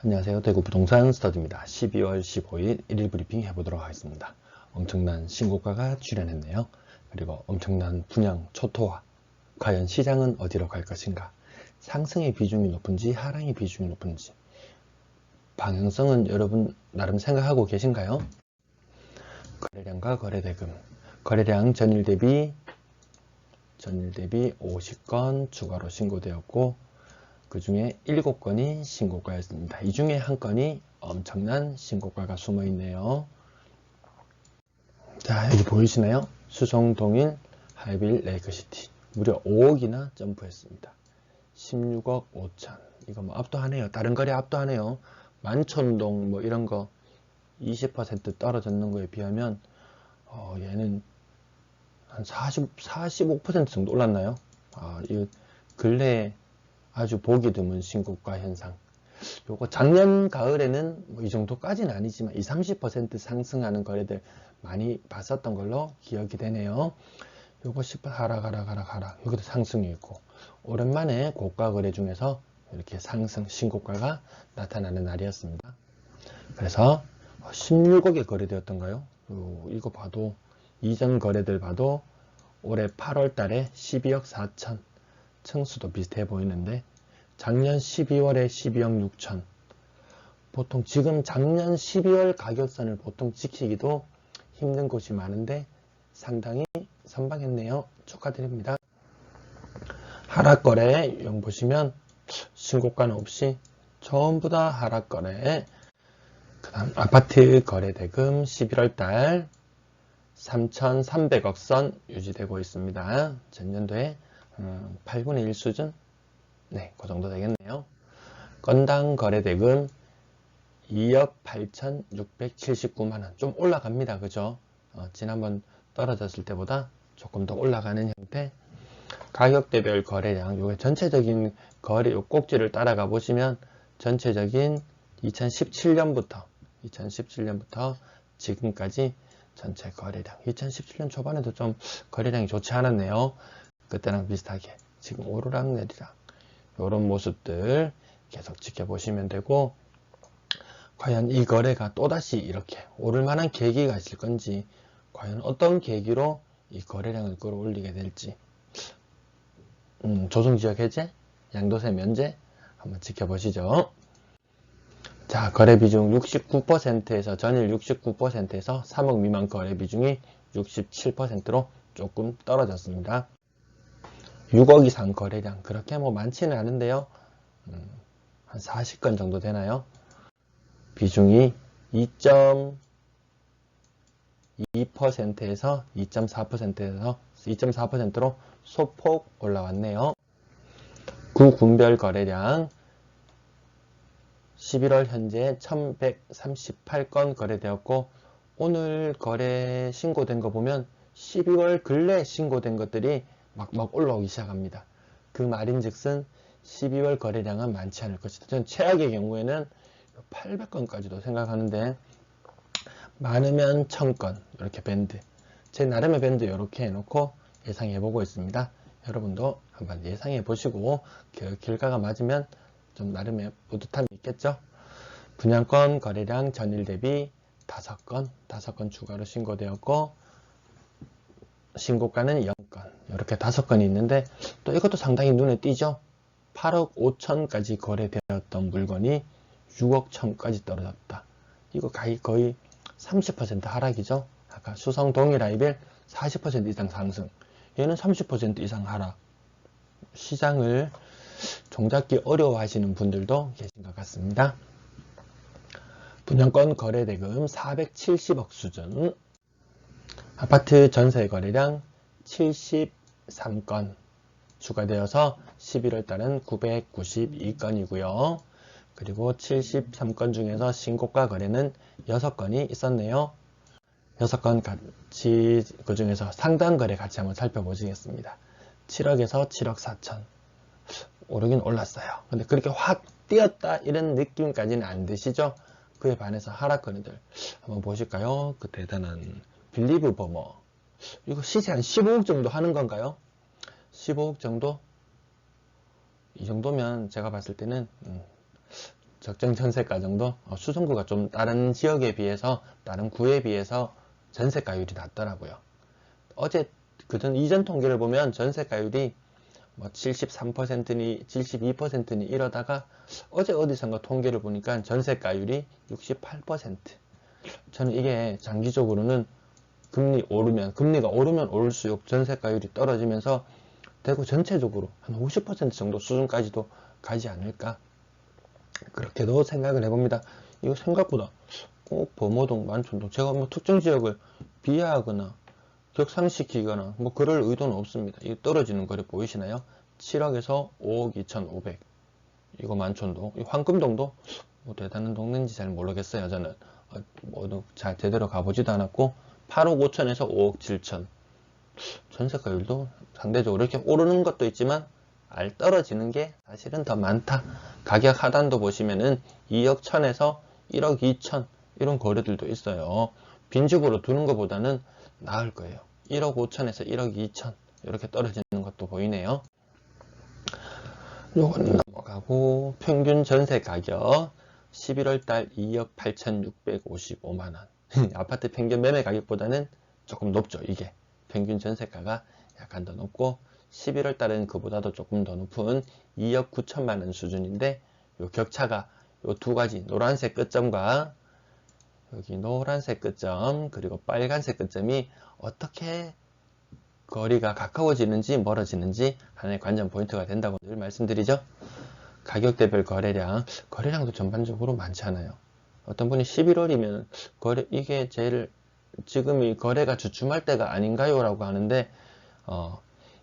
안녕하세요. 대구 부동산 스터디입니다. 12월 15일 1일 브리핑 해보도록 하겠습니다. 엄청난 신고가가 출현했네요. 그리고 엄청난 분양 초토화. 과연 시장은 어디로 갈 것인가? 상승의 비중이 높은지 하락의 비중이 높은지 방향성은 여러분 나름 생각하고 계신가요? 거래량과 거래대금. 거래량 전일 대비 50건 추가로 신고되었고 그 중에 7건이 신고가였습니다. 이 중에 한 건이 엄청난 신고가가 숨어 있네요. 자, 여기 보이시나요? 수성동일 하이빌 레이크시티 무려 5억이나 점프했습니다. 16억 5천. 이거 뭐 압도하네요. 다른 거래 압도하네요. 만촌동 뭐 이런 거 20% 떨어졌는 거에 비하면 얘는 한 45% 정도 올랐나요? 이 근래에 아주 보기 드문 신고가 현상. 요거 작년 가을에는 뭐 이 정도까지는 아니지만 20-30% 상승하는 거래들 많이 봤었던 걸로 기억이 되네요. 요거 10% 하락. 여기도 상승이 있고 오랜만에 고가 거래 중에서 이렇게 상승 신고가가 나타나는 날이었습니다. 그래서 16억에 거래되었던가요? 이거 봐도 이전 거래들 봐도 올해 8월 달에 12억 4천 층수도 비슷해 보이는데 작년 12월에 12억 6천. 보통 지금 작년 12월 가격선을 보통 지키기도 힘든 곳이 많은데 상당히 선방했네요. 축하드립니다. 하락거래 용 보시면 신고가는 없이 전부 다 하락거래. 그 다음 아파트 거래대금 11월달 3,300억 선 유지되고 있습니다. 전년도에 8분의 1 수준? 네, 그 정도 되겠네요. 건당 거래대금 2억 8,679만원. 좀 올라갑니다. 그죠? 지난번 떨어졌을 때보다 조금 더 올라가는 형태. 가격대별 거래량, 요게 전체적인 거래, 요 꼭지를 따라가 보시면 전체적인 2017년부터 지금까지 전체 거래량. 2017년 초반에도 좀 거래량이 좋지 않았네요. 그때랑 비슷하게. 지금 오르락 내리락. 이런 모습들 계속 지켜보시면 되고, 과연 이 거래가 또다시 이렇게 오를 만한 계기가 있을 건지, 과연 어떤 계기로 이 거래량을 끌어올리게 될지, 조정지역 해제, 양도세 면제 한번 지켜보시죠. 자, 거래 비중 69%에서 전일 69%에서 3억 미만 거래 비중이 67%로 조금 떨어졌습니다. 6억 이상 거래량 그렇게 뭐 많지는 않은데요. 한 40건 정도 되나요? 비중이 2.2%에서 2.4%에서 2.4%로 소폭 올라왔네요. 구군별 거래량 11월 현재 1138건 거래되었고 오늘 거래 신고된 거 보면 12월 근래 신고된 것들이 막 올라오기 시작합니다. 그 말인즉슨 12월 거래량은 많지 않을 것이다. 저는 최악의 경우에는 800건까지도 생각하는데 많으면 1000건 이렇게 밴드. 제 나름의 밴드 이렇게 해놓고 예상해보고 있습니다. 여러분도 한번 예상해보시고 결과가 맞으면 좀 나름의 뿌듯함이 있겠죠. 분양권 거래량 전일 대비 5건 추가로 신고되었고 신고가는 0건 이렇게 5건이 있는데 또 이것도 상당히 눈에 띄죠. 8억 5천까지 거래되었던 물건이 6억 1천까지 떨어졌다. 이거 거의 30% 하락이죠. 아까 수성 동일 하이빌 40% 이상 상승, 얘는 30% 이상 하락. 시장을 종잡기 어려워하시는 분들도 계신 것 같습니다. 분양권 거래대금 470억 수준. 아파트 전세 거래량 73건 추가되어서 11월 달은 992건이고요. 그리고 73건 중에서 신고가 거래는 6건이 있었네요. 6건 같이 그 중에서 상단 거래 같이 한번 살펴보시겠습니다. 7억에서 7억 4천. 오르긴 올랐어요. 근데 그렇게 확 뛰었다 이런 느낌까지는 안 드시죠? 그에 반해서 하락 거래들 한번 보실까요? 그 대단한 빌리브 버머. 이거 시세 한 15억 정도 하는 건가요? 15억 정도? 이 정도면 제가 봤을 때는 적정 전세가 정도, 수성구가 좀 다른 지역에 비해서, 다른 구에 비해서 전세가율이 낮더라고요. 어제 이전 통계를 보면 전세가율이 뭐 73%니 72%니 이러다가 어제 어디선가 통계를 보니까 전세가율이 68%. 저는 이게 장기적으로는 금리가 오르면 오를수록 전세가율이 떨어지면서 대구 전체적으로 한 50% 정도 수준까지도 가지 않을까, 그렇게도 생각을 해봅니다. 이거 생각보다 꼭 범어동, 만촌동, 제가 뭐 특정 지역을 비하하거나 격상시키거나 뭐 그럴 의도는 없습니다. 이 떨어지는 거래 보이시나요? 7억에서 5억 2,500. 이거 만촌동. 이 황금동도 뭐 대단한 동네인지 잘 모르겠어요. 저는 뭐 잘 제대로 가보지도 않았고 8억 5천에서 5억 7천. 전세가율도 상대적으로 이렇게 오르는 것도 있지만 떨어지는 게 사실은 더 많다. 가격 하단도 보시면은 2억 1천에서 1억 2천 이런 거래들도 있어요. 빈집으로 두는 것보다는 나을 거예요. 1억 5천에서 1억 2천 이렇게 떨어지는 것도 보이네요. 요거는 넘어가고, 평균 전세 가격 11월달 2억 8,655만원. 아파트 평균 매매 가격보다는 조금 높죠. 이게 평균 전세가가 약간 더 높고, 11월달은 그보다도 조금 더 높은 2억 9천만원 수준인데, 요 격차가 요 두 가지 노란색 끝점과 여기 노란색 끝점 그리고 빨간색 끝점이 어떻게 거리가 가까워지는지 멀어지는지 하나의 관전 포인트가 된다고 늘 말씀드리죠. 가격대별 거래량도 전반적으로 많지 않아요. 어떤 분이 11월이면 이게 제일 지금이 거래가 주춤할 때가 아닌가요? 라고 하는데,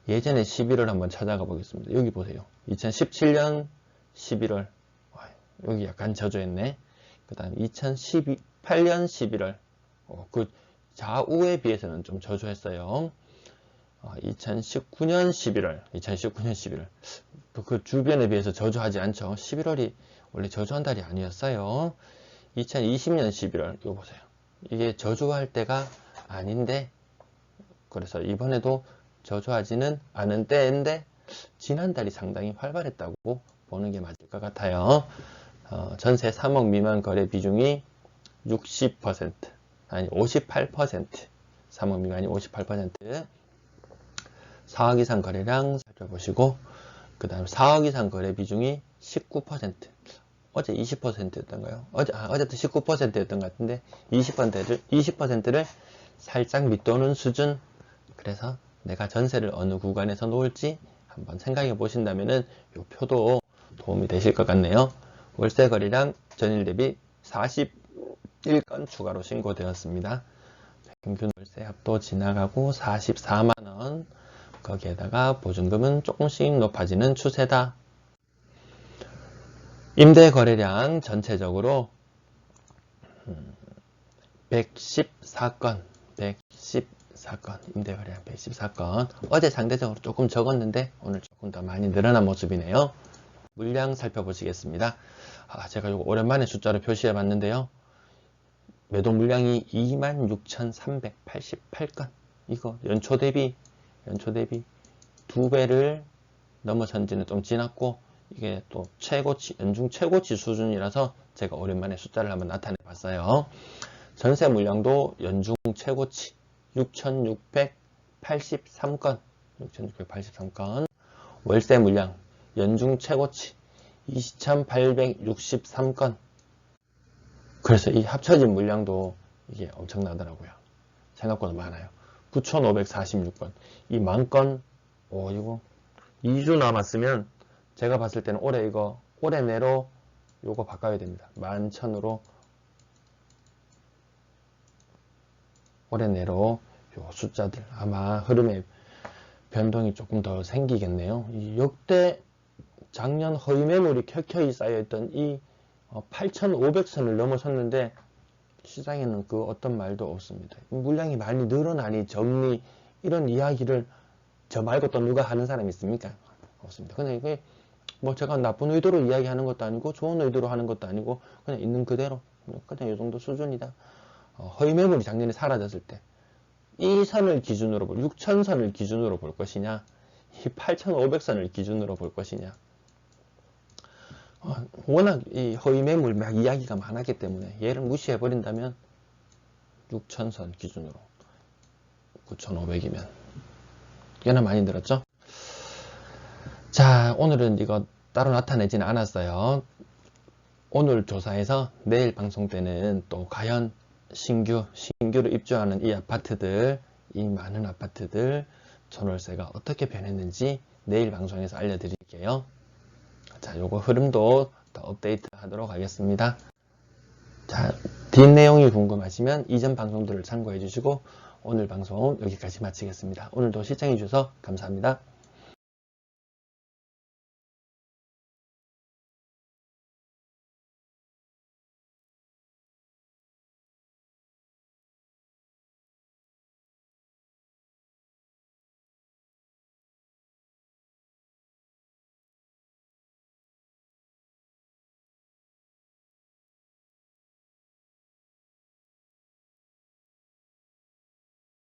예전에 11월 한번 찾아가 보겠습니다. 여기 보세요. 2017년 11월. 여기 약간 저조했네. 그 다음 2018년 11월. 그 좌우에 비해서는 좀 저조했어요. 2019년 11월. 그 주변에 비해서 저조하지 않죠. 11월이 원래 저조한 달이 아니었어요. 2020년 11월. 이거 보세요. 이게 저조할 때가 아닌데, 그래서 이번에도 저조하지는 않은 때인데 지난달이 상당히 활발했다고 보는 게 맞을 것 같아요. 전세 3억 미만 거래 비중이 60%, 아니 58%, 3억 미만이 58%. 4억 이상 거래량 살펴보시고, 그 다음 4억 이상 거래 비중이 19%. 어제 20%였던가요? 어제도 19%였던 것 같은데 20%를 살짝 밑도는 수준. 그래서 내가 전세를 어느 구간에서 놓을지 한번 생각해 보신다면은 이 표도 도움이 되실 것 같네요. 월세 거래량 전일 대비 41건 추가로 신고되었습니다. 평균 월세 합도 지나가고 44만원. 거기에다가 보증금은 조금씩 높아지는 추세다. 임대 거래량 전체적으로 114건, 임대 거래량 114건. 어제 상대적으로 조금 적었는데 오늘 조금 더 많이 늘어난 모습이네요. 물량 살펴보시겠습니다. 제가 이거 오랜만에 숫자로 표시해 봤는데요. 매도 물량이 26,388건. 이거 연초 대비 2배를 넘어선 지는 좀 지났고, 이게 또 연중 최고치 수준이라서 제가 오랜만에 숫자를 한번 나타내 봤어요. 전세 물량도 연중 최고치 6,683건. 월세 물량 연중 최고치 2,863건. 그래서 이 합쳐진 물량도 이게 엄청나더라고요. 생각보다 많아요. 9,546건. 이 만건, 이거 2주 남았으면 제가 봤을 때는 올해 내로 요거 바꿔야 됩니다. 11,000으로 올해 내로 요 숫자들 아마 흐름의 변동이 조금 더 생기겠네요. 이 역대 작년 허위 매물이 켜켜이 쌓여있던 이 8,500선을 넘어섰는데 시장에는 그 어떤 말도 없습니다. 물량이 많이 늘어나니 적니 이런 이야기를 저 말고 또 누가 하는 사람이 있습니까? 없습니다. 근데 이게 뭐 제가 나쁜 의도로 이야기하는 것도 아니고 좋은 의도로 하는 것도 아니고 그냥 있는 그대로 그냥 이 정도 수준이다. 허위 매물이 작년에 사라졌을 때 이 선을 기준으로 6,000선을 기준으로 볼 것이냐, 이 8,500선을 기준으로 볼 것이냐. 워낙 이 허위 매물 막 이야기가 많았기 때문에 얘를 무시해 버린다면 6,000선 기준으로 9,500이면 꽤나 많이 늘었죠. 자, 오늘은 이거 따로 나타내지는 않았어요. 오늘 조사에서 내일 방송 때는 또 과연 신규로 입주하는 이 아파트들, 이 많은 아파트들 전월세가 어떻게 변했는지 내일 방송에서 알려드릴게요. 자, 요거 흐름도 더 업데이트 하도록 하겠습니다. 자, 뒷내용이 궁금하시면 이전 방송들을 참고해 주시고 오늘 방송 여기까지 마치겠습니다. 오늘도 시청해 주셔서 감사합니다.